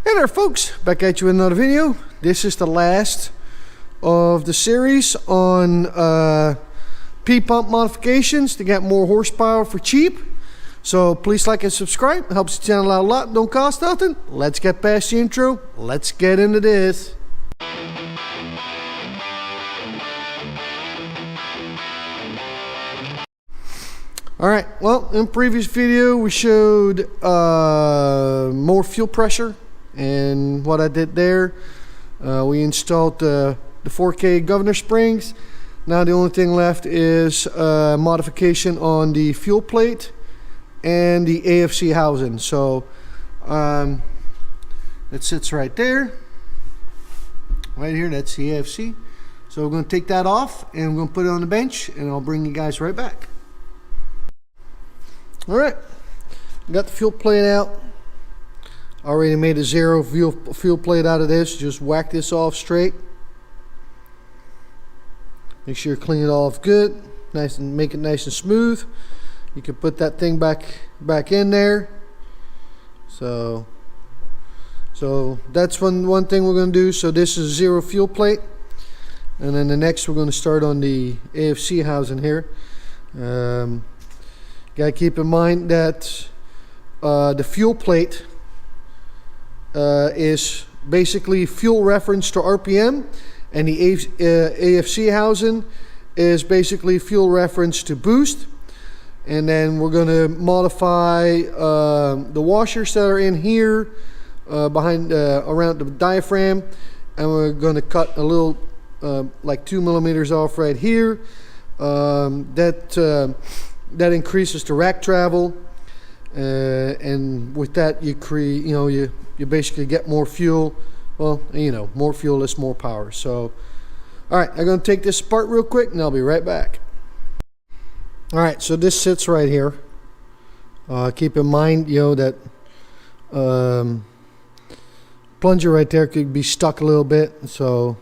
Hey there folks, back at you with another video. This is the last of the series on P-pump modifications to get more horsepower for cheap. So please like and subscribe, it helps the channel out a lot, don't cost nothing. Let's get past the intro, let's get into this. Alright, well, in the previous video we showed more fuel pressure and what I did there. We installed the 4K governor springs. Now the only thing left is modification on the fuel plate and the AFC housing. So it sits right there, right here, that's the AFC. So we're going to take that off and we're going to put it on the bench and I'll bring you guys right back. Alright, got the fuel plate out. Already made a zero fuel plate out of this. Just whack this off straight. Make sure you clean it off good. Nice, and make it nice and smooth. You can put that thing back in there. So that's one thing we're going to do. So this is zero fuel plate. And then the next we're going to start on the AFC housing here. Gotta keep in mind that the fuel plate is basically fuel reference to RPM, and the AFC housing is basically fuel reference to boost. And then we're going to modify the washers that are in here behind around the diaphragm, and we're going to cut a little like 2 millimeters off right here. That increases the rack travel, and with that you create, you basically get more fuel. Well, more fuel is more power. So all right, I'm going to take this apart real quick and I'll be right back. All right, so this sits right here. Keep in mind that plunger right there could be stuck a little bit, so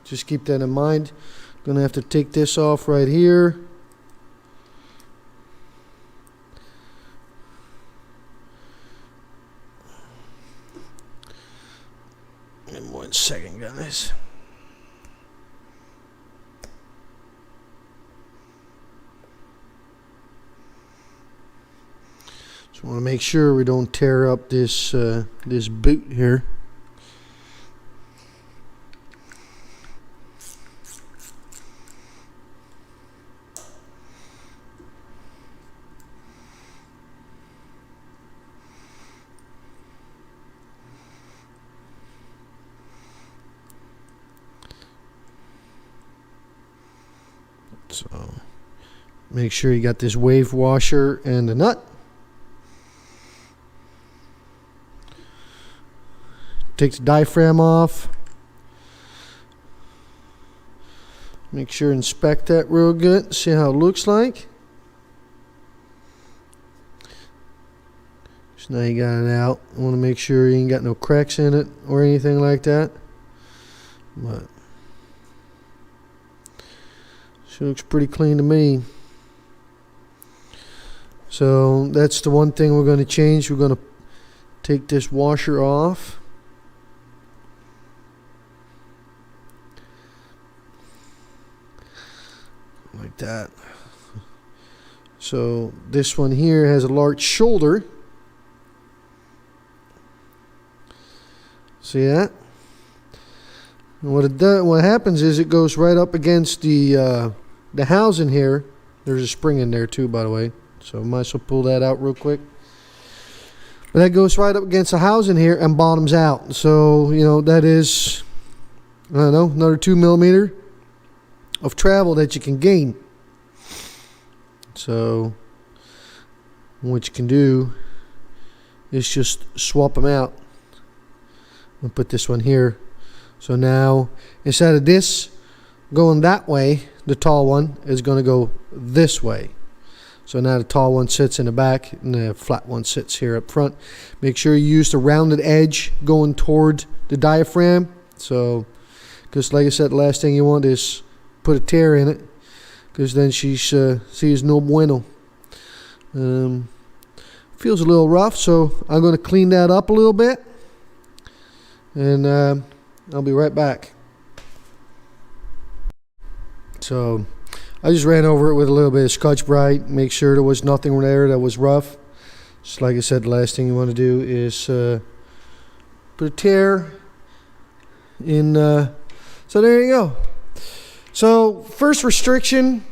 just keep that in mind. Gonna have to take this off right here. In 1 second, guys. Just want to make sure we don't tear up this this boot here. So make sure you got this wave washer and the nut. Take the diaphragm off. Make sure inspect that real good. See how it looks like. So now you got it out. I want to make sure you ain't got no cracks in it or anything like that. But she looks pretty clean to me. So that's the one thing we're going to change. We're going to take this washer off. Like that. So this one here has a large shoulder. See that? And what happens is it goes right up against the housing here. There's a spring in there too, by the way, so I might as well pull that out real quick. But that goes right up against the housing here and bottoms out. So that is, I don't know, another 2 millimeter of travel that you can gain. So what you can do is just swap them out. I'll put this one here. So now instead of this going that way, the tall one is going to go this way. So now the tall one sits in the back and the flat one sits here up front. Make sure you use the rounded edge going toward the diaphragm. So, because like I said, the last thing you want is put a tear in it, because then she's no bueno. Feels a little rough, so I'm going to clean that up a little bit. and I'll be right back. So I just ran over it with a little bit of Scotch-Brite, make sure there was nothing there that was rough. Just like I said, the last thing you want to do is put a tear in. So there you go. So first restriction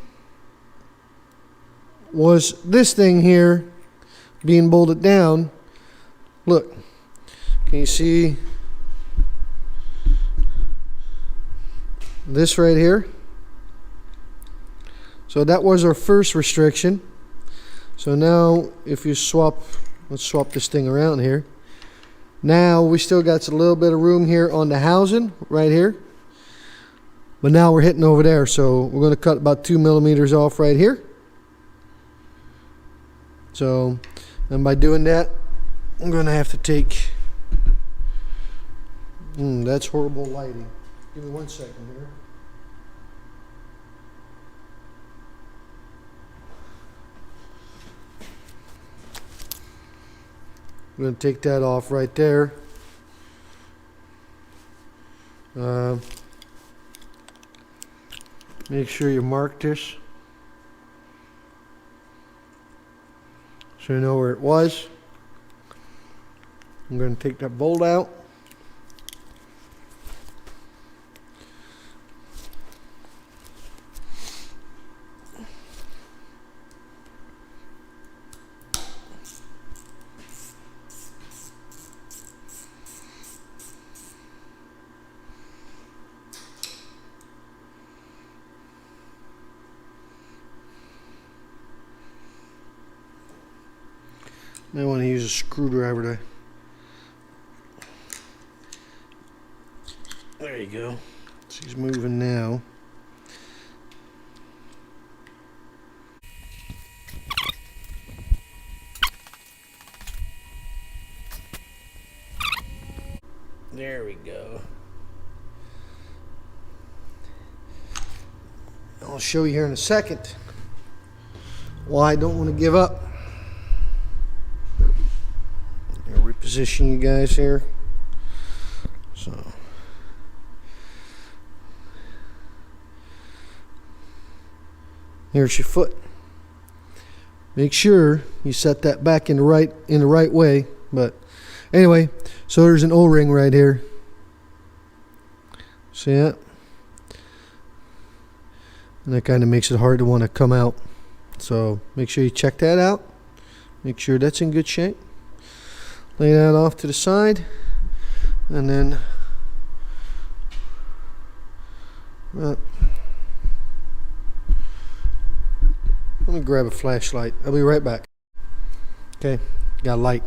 was this thing here being bolted down. Look, can you see this right here? So that was our first restriction. So now if you swap, let's swap this thing around here. Now we still got a little bit of room here on the housing right here. But now we're hitting over there. So we're going to cut about 2 millimeters off right here. So, and by doing that, I'm going to have to take, that's horrible lighting. Give me 1 second here. I'm going to take that off right there. Make sure you mark this so you know where it was. I'm going to take that bolt out. I want to use a screwdriver to. There you go. So he's moving now. There we go. I'll show you here in a second why I don't want to give up. I'll reposition you guys here. So here's your foot. Make sure you set that back in the right way. But anyway, so there's an O-ring right here. See that? And that kind of makes it hard to want to come out. So make sure you check that out. Make sure that's in good shape. Lay that off to the side. And then let me grab a flashlight. I'll be right back. Okay, got light.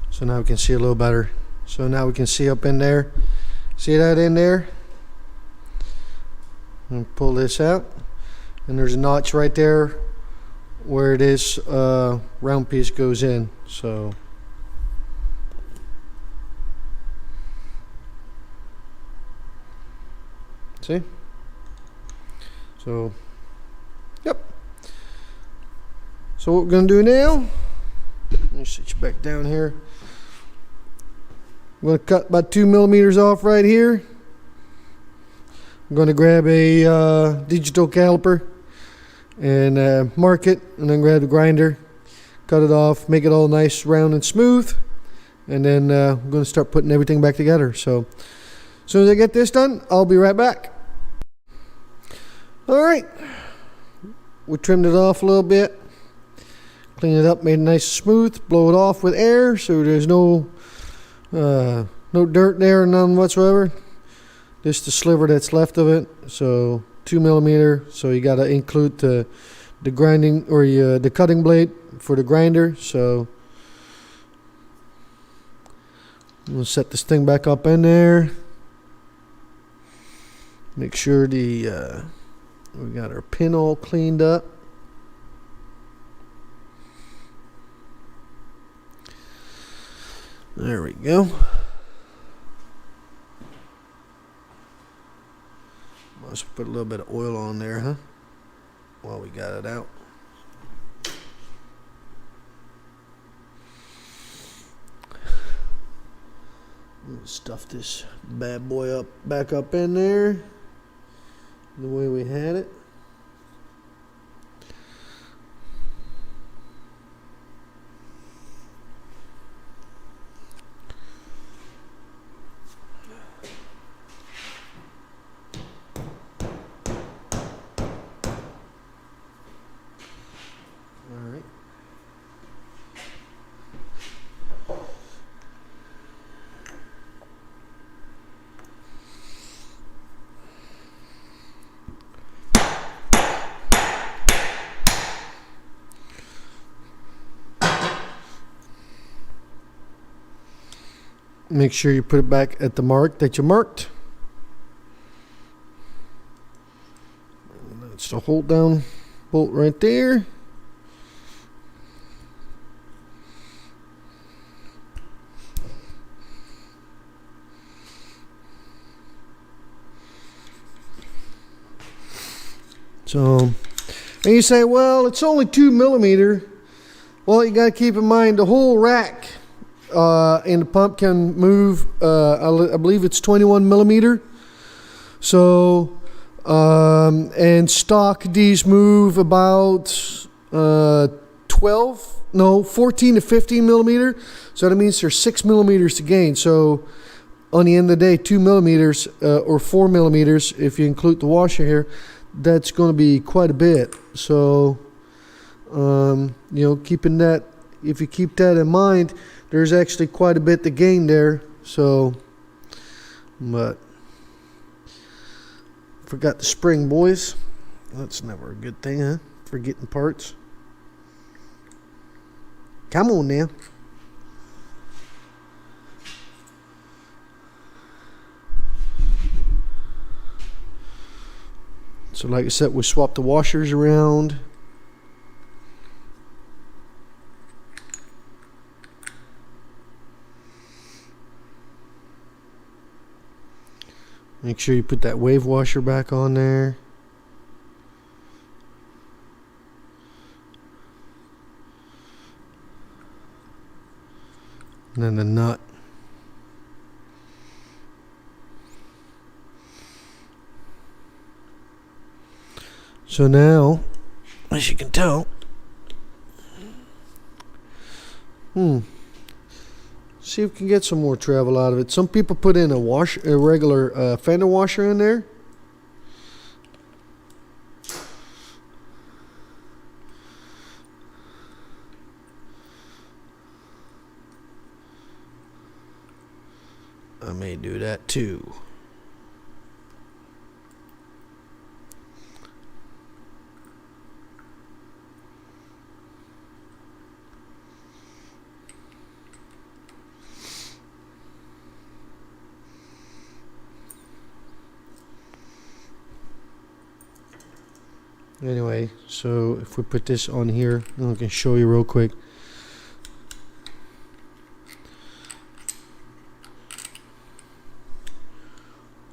So now we can see a little better. So now we can see up in there. See that in there? And pull this out. And there's a notch right there where this round piece goes in. So see? So yep. So what we're going to do now, let me sit you back down here. I'm going to cut about 2 millimeters off right here. I'm going to grab a digital caliper and mark it, and then grab the grinder, cut it off, make it all nice, round, and smooth. And then I'm going to start putting everything back together. So as soon as I get this done, I'll be right back. All right. We trimmed it off a little bit. Clean it up, made it nice and smooth. Blow it off with air so there's no dirt there, none whatsoever. Just the sliver that's left of it. So 2 millimeter. So you got to include the grinding or the cutting blade for the grinder. So we'll set this thing back up in there. Make sure we got our pin all cleaned up. There we go. Must put a little bit of oil on there, huh? While we got it out. Stuff this bad boy up, back up in there the way we had it. All right. Make sure you put it back at the mark that you marked. That's the hold down bolt right there. So, and you say, well, it's only 2 millimeter. Well, you got to keep in mind the whole rack and the pump can move, I believe it's 21 millimeter. So, and stock these move about 14 to 15 millimeter. So that means there's 6 millimeters to gain. So on the end of the day, 2 millimeters or 4 millimeters, if you include the washer here, that's going to be quite a bit. So, you know, keeping that, if you keep that in mind, there's actually quite a bit to gain there. So, but forgot the spring, boys. That's never a good thing, huh? Forgetting parts. Come on now. So like I said, we swapped the washers around. Make sure you put that wave washer back on there. And then the nut. So now, as you can tell, see if we can get some more travel out of it. Some people put in a regular fender washer in there. I may do that too. Anyway, so if we put this on here, I can show you real quick.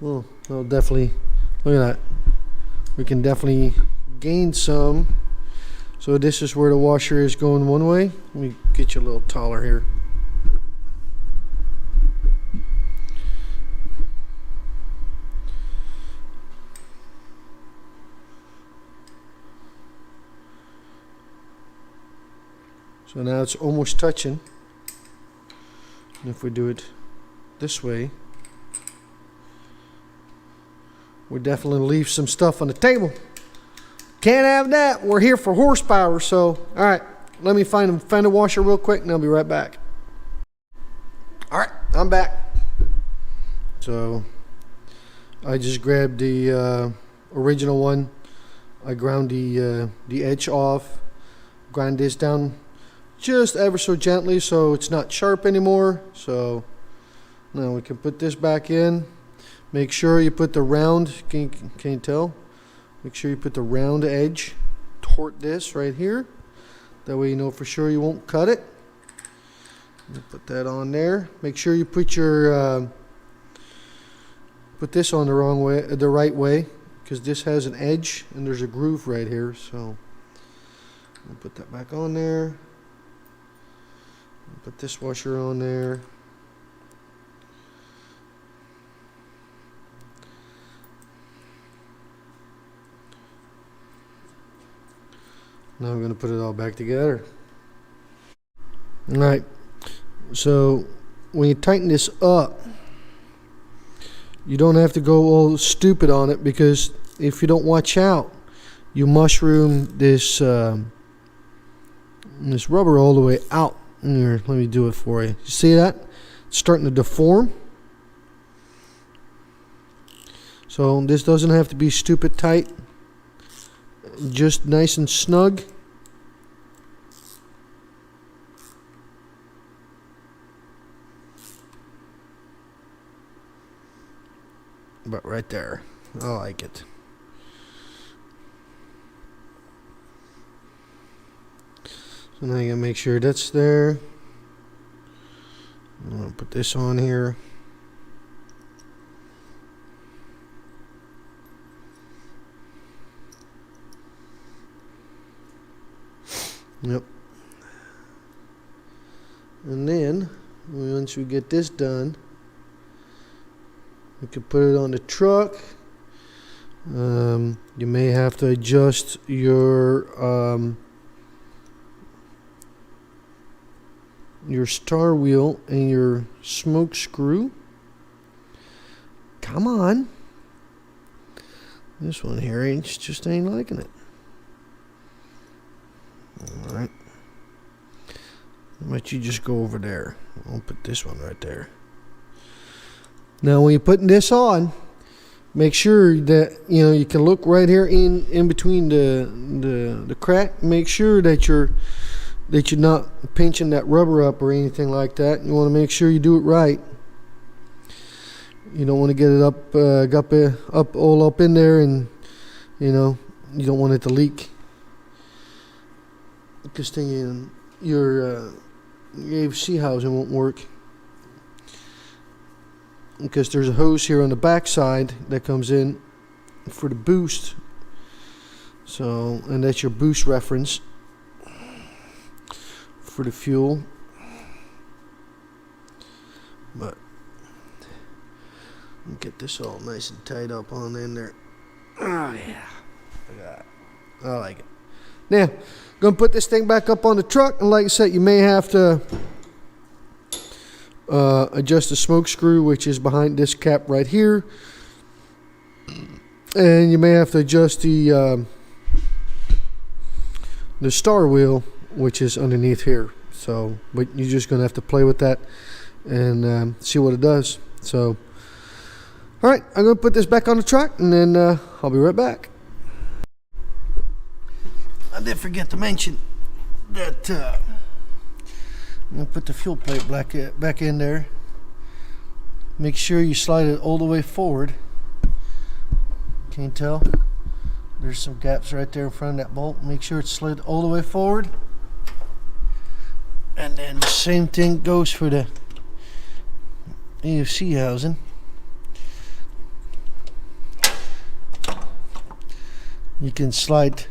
Well, I'll definitely, look at that. We can definitely gain some. So this is where the washer is going one way. Let me get you a little taller here. So now it's almost touching. And if we do it this way, we definitely leave some stuff on the table. Can't have that. We're here for horsepower. So, all right, let me find a fender washer real quick and I'll be right back. All right, I'm back. So, I just grabbed the original one. I ground the edge off, grind this down just ever so gently so it's not sharp anymore. So now we can put this back in. Make sure you put the round, can you tell? Make sure you put the round edge toward this right here. That way you know for sure you won't cut it. Put that on there. Make sure you put your put this on the wrong way, the right way, because this has an edge and there's a groove right here. So I'll put that back on there. Put this washer on there. Now I'm going to put it all back together. Alright, so when you tighten this up, you don't have to go all stupid on it, because if you don't watch out, you mushroom this this rubber all the way out. Here, let me do it for you. You see that? It's starting to deform. So this doesn't have to be stupid tight, just nice and snug. But right there, I like it. So now you gotta make sure that's there. I'm gonna put this on here. Yep. And then once we get this done, we can put it on the truck. You may have to adjust your star wheel and your smoke screw. Come on. This one here just ain't liking it. Alright. How about you just go over there? I'll put this one right there. Now when you're putting this on, make sure that you can look right here in between the crack. Make sure that you're not pinching that rubber up or anything like that. You want to make sure you do it right. You don't want to get it up all up in there, and you don't want it to leak. Because then your AFC housing won't work. Because there's a hose here on the back side that comes in for the boost. So, and that's your boost reference for the fuel. But get this all nice and tight up on in there. Oh yeah, I like it. Now, gonna put this thing back up on the truck, and like I said, you may have to adjust the smoke screw, which is behind this cap right here, and you may have to adjust the star wheel, which is underneath here. So, but you're just gonna have to play with that and see what it does. So, all right, I'm gonna put this back on the truck, and then I'll be right back. I did forget to mention that I'm going to put the fuel plate back in there. Make sure you slide it all the way forward. Can you tell? There's some gaps right there in front of that bolt. Make sure it's slid all the way forward. And then the same thing goes for the AFC housing. You can slide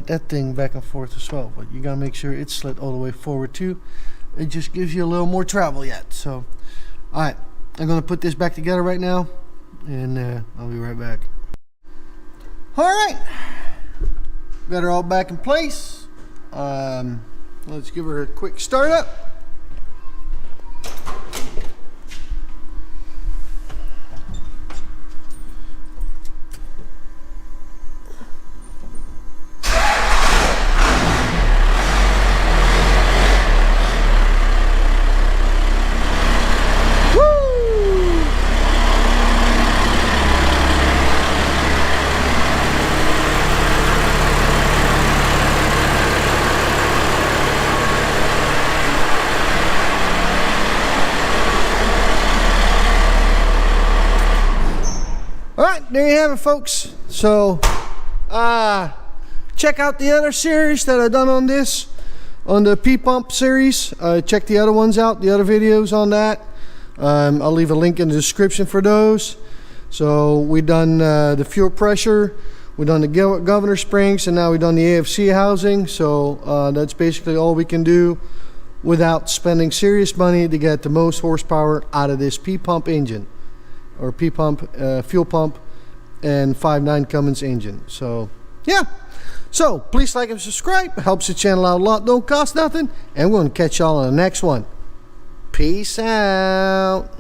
that thing back and forth as well, but you gotta make sure it's slid all the way forward too. It just gives you a little more travel yet. So, all right, I'm gonna put this back together right now, and I'll be right back. All right, got her all back in place. Let's give her a quick start up. Alright, there you have it, folks. So check out the other series that I've done on this, on the P-pump series. Check the other ones out, the other videos on that. I'll leave a link in the description for those. So we've done the fuel pressure, we've done the governor springs, and now we've done the AFC housing. So that's basically all we can do without spending serious money to get the most horsepower out of this P-pump engine, or P-pump fuel pump and 5.9 Cummins engine. So yeah, So please like and subscribe. It helps the channel out a lot. Don't cost nothing. And we're going to catch y'all on the next one. Peace out.